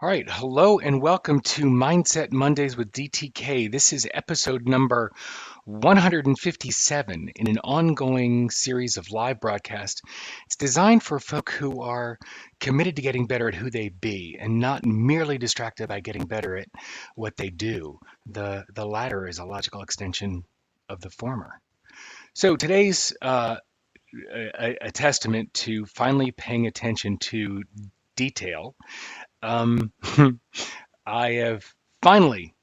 All right, hello and welcome to Mindset Mondays with DTK. This is episode number 157 in an ongoing series of live broadcasts. It's designed for folk who are committed to getting better at who they be and not merely distracted by getting better at what they do. The latter is a logical extension of the former. So today's a testament to finally paying attention to detail. Um, I have finally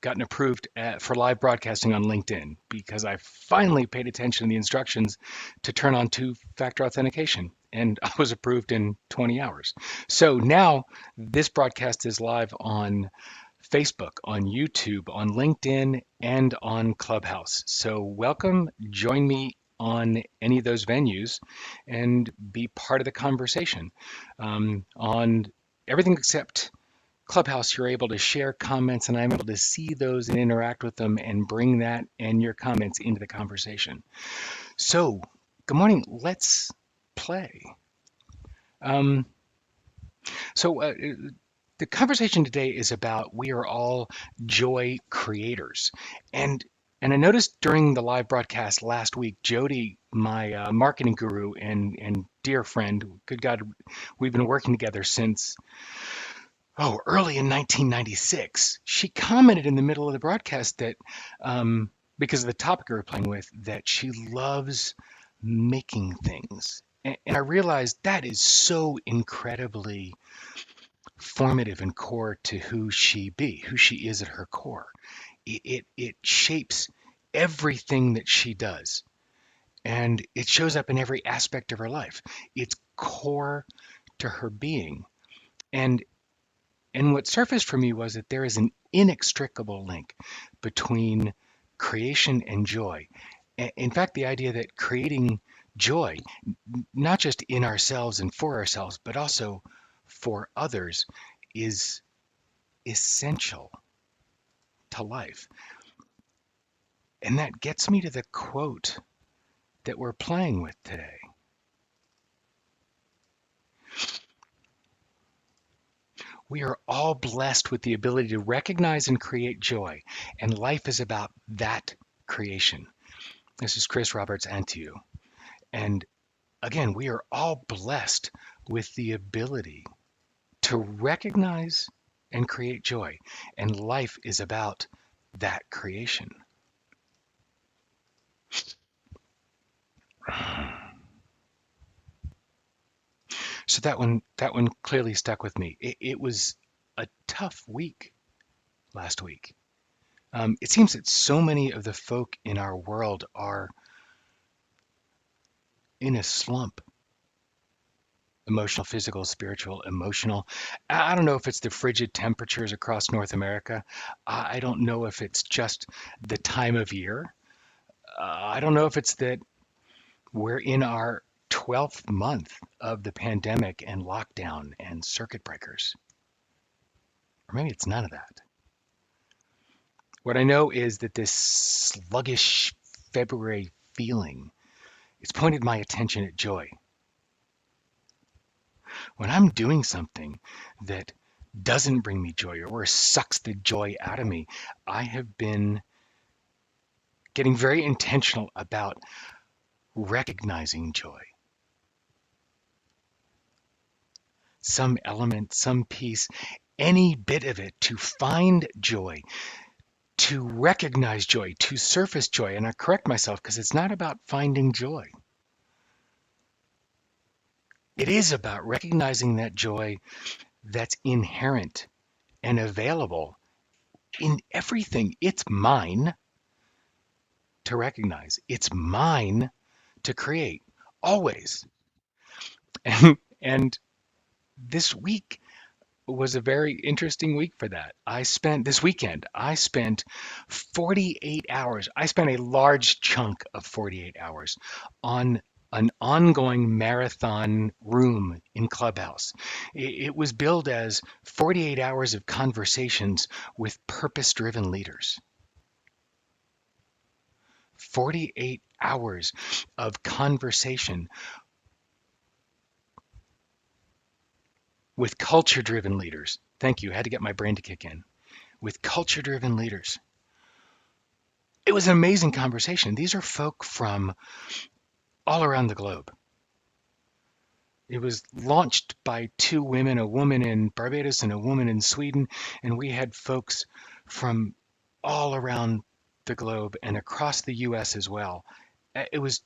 gotten approved for live broadcasting on LinkedIn because I finally paid attention to the instructions to turn on two-factor authentication, and I was approved in 20 hours. So now this broadcast is live on Facebook, on YouTube, on LinkedIn, and on Clubhouse. So welcome, join me on any of those venues and be part of the conversation on everything except Clubhouse. You're able to share comments, and I'm able to see those and interact with them and bring that and your comments into the conversation. So, good morning. Let's play. Um, so, the conversation today is about we are all joy creators, and I noticed during the live broadcast last week, Jodi, my marketing guru and dear friend, good God, we've been working together since early in 1996, she commented in the middle of the broadcast that, because of the topic we were playing with, that she loves making things. And I realized that is so incredibly formative and core to who she is at her core. It shapes everything that she does, and it shows up in every aspect of her life. It's core to her being. And what surfaced for me was that there is an inextricable link between creation and joy. In fact, the idea that creating joy, not just in ourselves and for ourselves, but also for others, is essential to life. And that gets me to the quote that we're playing with today. We are all blessed with the ability to recognize and create joy, and life is about that creation. This is Chris Roberts-Antieau. And again, we are all blessed with the ability to recognize and create joy, and life is about that creation. So that one clearly stuck with me. It was a tough week last week. It seems that so many of the folk in our world are in a slump. Emotional, physical, spiritual, emotional. I don't know if it's the frigid temperatures across North America. I don't know if it's just the time of year. I don't know if it's that we're in our 12th month of the pandemic and lockdown and circuit breakers. Or maybe it's none of that. What I know is that this sluggish February feeling, it's pointed my attention at joy. When I'm doing something that doesn't bring me joy or sucks the joy out of me, I have been getting very intentional about recognizing joy. Some element, some piece, any bit of it, to find joy, to recognize joy, to surface joy. And I correct myself because it's not about finding joy. It is about recognizing that joy that's inherent and available in everything. It's mine to recognize. It's mine to create, always. And this week was a very interesting week for that. This weekend, I spent 48 hours. I spent a large chunk of 48 hours on an ongoing marathon room in Clubhouse. It was billed as 48 hours of conversations with purpose-driven leaders. 48 hours of conversation with culture-driven leaders. Thank you. Had to get my brain to kick in. With culture-driven leaders. It was an amazing conversation. These are folk from all around the globe. It was launched by two women, a woman in Barbados and a woman in Sweden, and we had folks from all around the globe and across the US as well. It was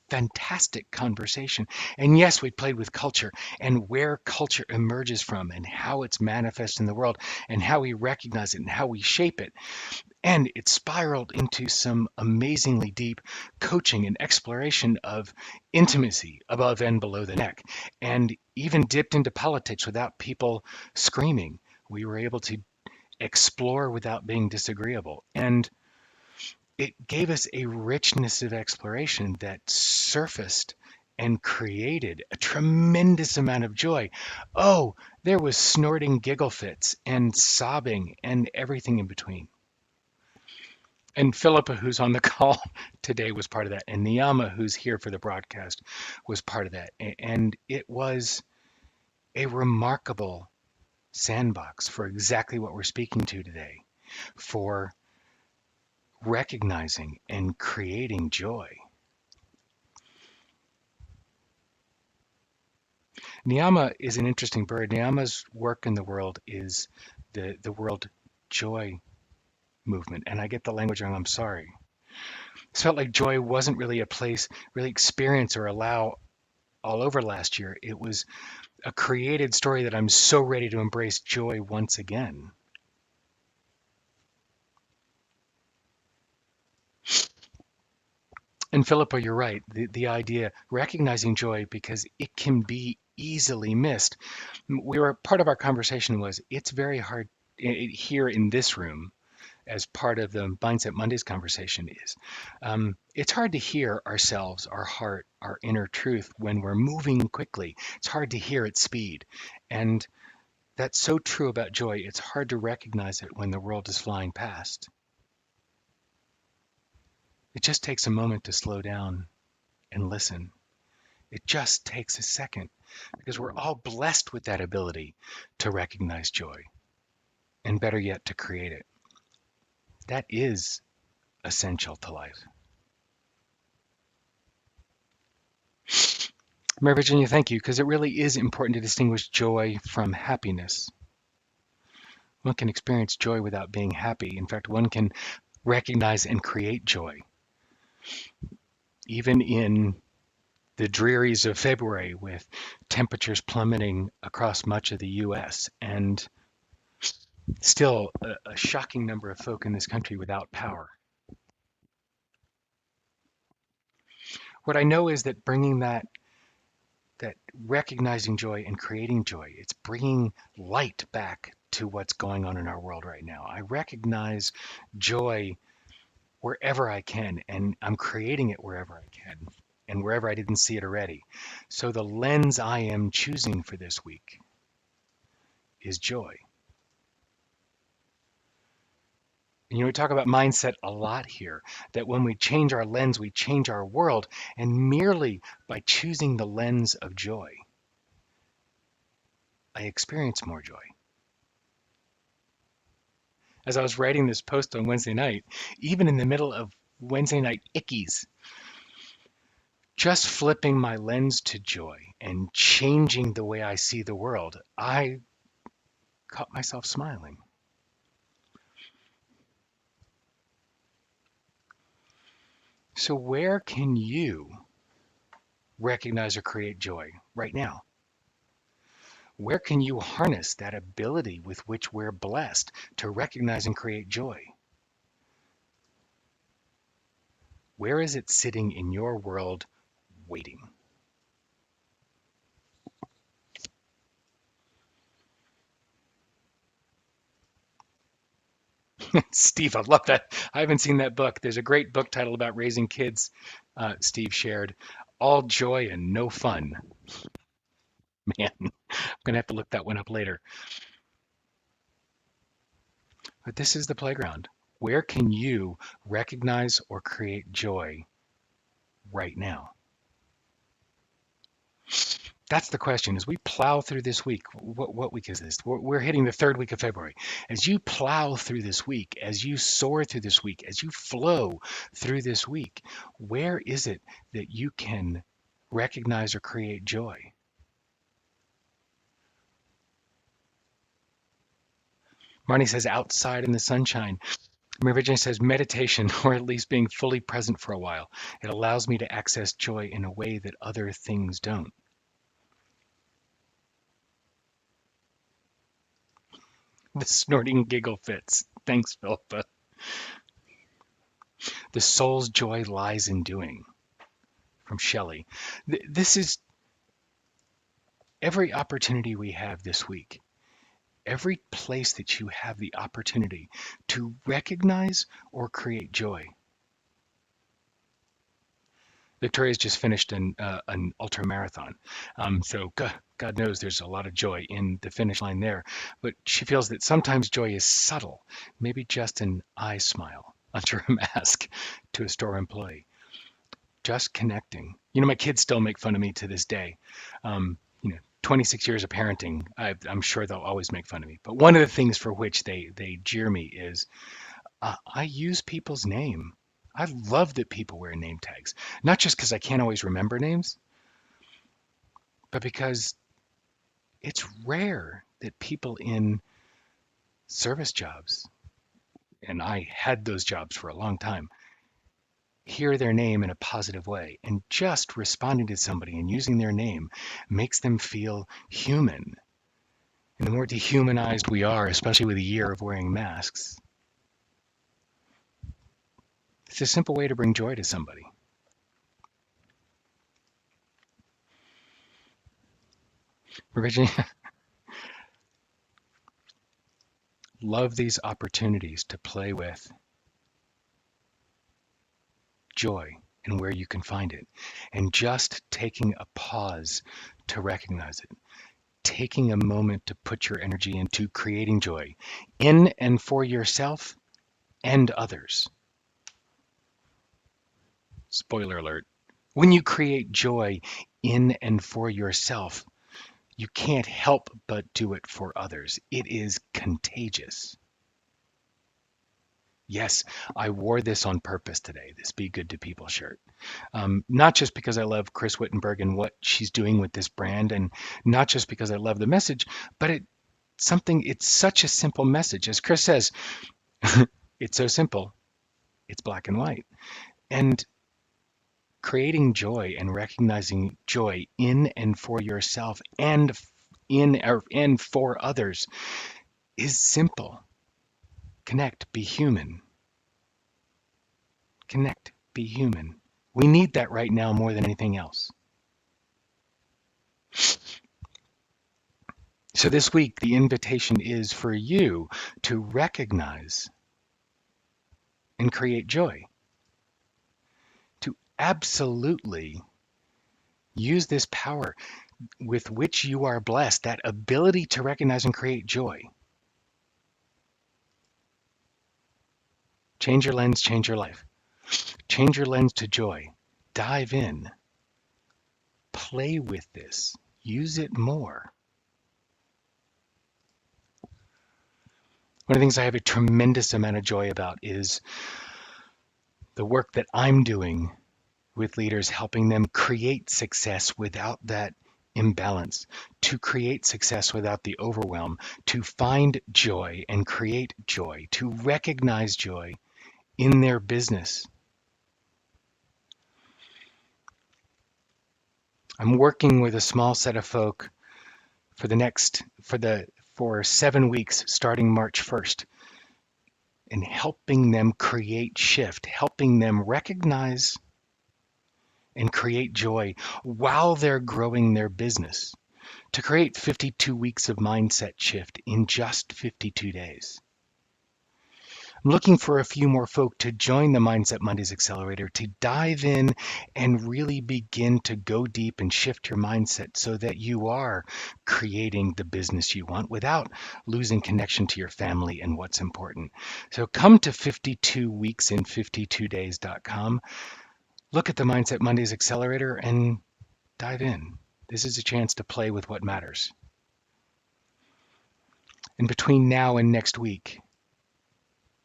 fantastic conversation. And yes, we played with culture and where culture emerges from and how it's manifest in the world and how we recognize it and how we shape it. And it spiraled into some amazingly deep coaching and exploration of intimacy above and below the neck, and even dipped into politics without people screaming. We were able to explore without being disagreeable. And it gave us a richness of exploration that surfaced and created a tremendous amount of joy. Oh, there was snorting giggle fits and sobbing and everything in between. And Philippa, who's on the call today, was part of that. And Niyama, who's here for the broadcast, was part of that. And it was a remarkable sandbox for exactly what we're speaking to today, for recognizing and creating joy. Niyama is an interesting bird. Niyama's work in the world is the world joy movement. And I get the language wrong, I'm sorry. It felt like joy wasn't really a place, really experience or allow all over last year. It was a created story that I'm so ready to embrace joy once again. And Philippa, you're right. The idea, recognizing joy because it can be easily missed. Part of our conversation was it's very hard here in this room, as part of the Mindset Mondays conversation is, it's hard to hear ourselves, our heart, our inner truth when we're moving quickly. It's hard to hear at speed. And that's so true about joy. It's hard to recognize it when the world is flying past. It just takes a moment to slow down and listen. It just takes a second because we're all blessed with that ability to recognize joy and better yet, to create it. That is essential to life. Mary Virginia, thank you, because it really is important to distinguish joy from happiness. One can experience joy without being happy. In fact, one can recognize and create joy. Even in the drearies of February with temperatures plummeting across much of the US and still a shocking number of folk in this country without power. What I know is that bringing that recognizing joy and creating joy, it's bringing light back to what's going on in our world right now. I recognize joy wherever I can, and I'm creating it wherever I can and wherever I didn't see it already. So the lens I am choosing for this week is joy. And we talk about mindset a lot here, that when we change our lens, we change our world. And merely by choosing the lens of joy, I experience more joy. As I was writing this post on Wednesday night, even in the middle of Wednesday night ickies, just flipping my lens to joy and changing the way I see the world, I caught myself smiling. So where can you recognize or create joy right now? Where can you harness that ability with which we're blessed to recognize and create joy? Where is it sitting in your world waiting? Steve, I love that. I haven't seen that book. There's a great book title about raising kids, Steve shared. All joy and no fun. Man, I'm going to have to look that one up later. But this is the playground. Where can you recognize or create joy right now? That's the question. As we plow through this week, what week is this? We're hitting the third week of February. As you plow through this week, as you soar through this week, as you flow through this week, where is it that you can recognize or create joy? Marnie says outside in the sunshine. Virginia says meditation, or at least being fully present for a while. It allows me to access joy in a way that other things don't. The snorting giggle fits. Thanks, Philippa. The soul's joy lies in doing. From Shelley. This is every opportunity we have this week. Every place that you have the opportunity to recognize or create joy. Victoria's just finished an ultra marathon. So God knows there's a lot of joy in the finish line there. But she feels that sometimes joy is subtle, maybe just an eye smile under a mask to a store employee. Just connecting. My kids still make fun of me to this day. 26 years of parenting, I'm sure they'll always make fun of me. But one of the things for which they jeer me is I use people's name. I love that people wear name tags, not just because I can't always remember names, but because it's rare that people in service jobs, and I had those jobs for a long time, hear their name in a positive way. And just responding to somebody and using their name makes them feel human. And the more dehumanized we are, especially with a year of wearing masks, it's a simple way to bring joy to somebody. Virginia, love these opportunities to play with joy and where you can find it. And just taking a pause to recognize it. Taking a moment to put your energy into creating joy in and for yourself and others. Spoiler alert. When you create joy in and for yourself, you can't help but do it for others. It is contagious. Yes, I wore this on purpose today, this Be Good to People shirt. Not just because I love Chris Wittenberg and what she's doing with this brand, and not just because I love the message, but it's such a simple message. As Chris says, it's so simple, it's black and white. And creating joy and recognizing joy in and for yourself and for others is simple. Connect, be human. Connect, be human. We need that right now more than anything else. So this week, the invitation is for you to recognize and create joy. To absolutely use this power with which you are blessed, that ability to recognize and create joy. Change your lens, change your life. Change your lens to joy. Dive in. Play with this. Use it more. One of the things I have a tremendous amount of joy about is the work that I'm doing with leaders, helping them create success without that imbalance, to create success without the overwhelm, to find joy and create joy, to recognize joy in their business. I'm working with a small set of folk for 7 weeks starting March 1st and helping them create shift, helping them recognize and create joy while they're growing their business, to create 52 weeks of mindset shift in just 52 days. I'm looking for a few more folk to join the Mindset Mondays Accelerator, to dive in and really begin to go deep and shift your mindset so that you are creating the business you want without losing connection to your family and what's important. So come to 52weeksin52days.com. Look at the Mindset Mondays Accelerator and dive in. This is a chance to play with what matters. And between now and next week,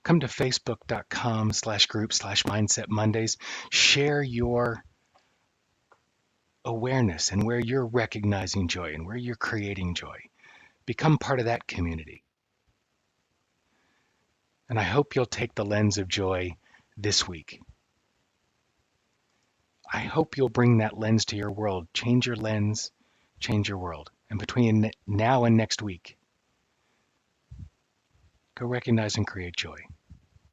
come to facebook.com/group/Mindset Mondays. Share your awareness and where you're recognizing joy and where you're creating joy. Become part of that community. And I hope you'll take the lens of joy this week. I hope you'll bring that lens to your world. Change your lens, change your world. And between now and next week, go recognize and create joy.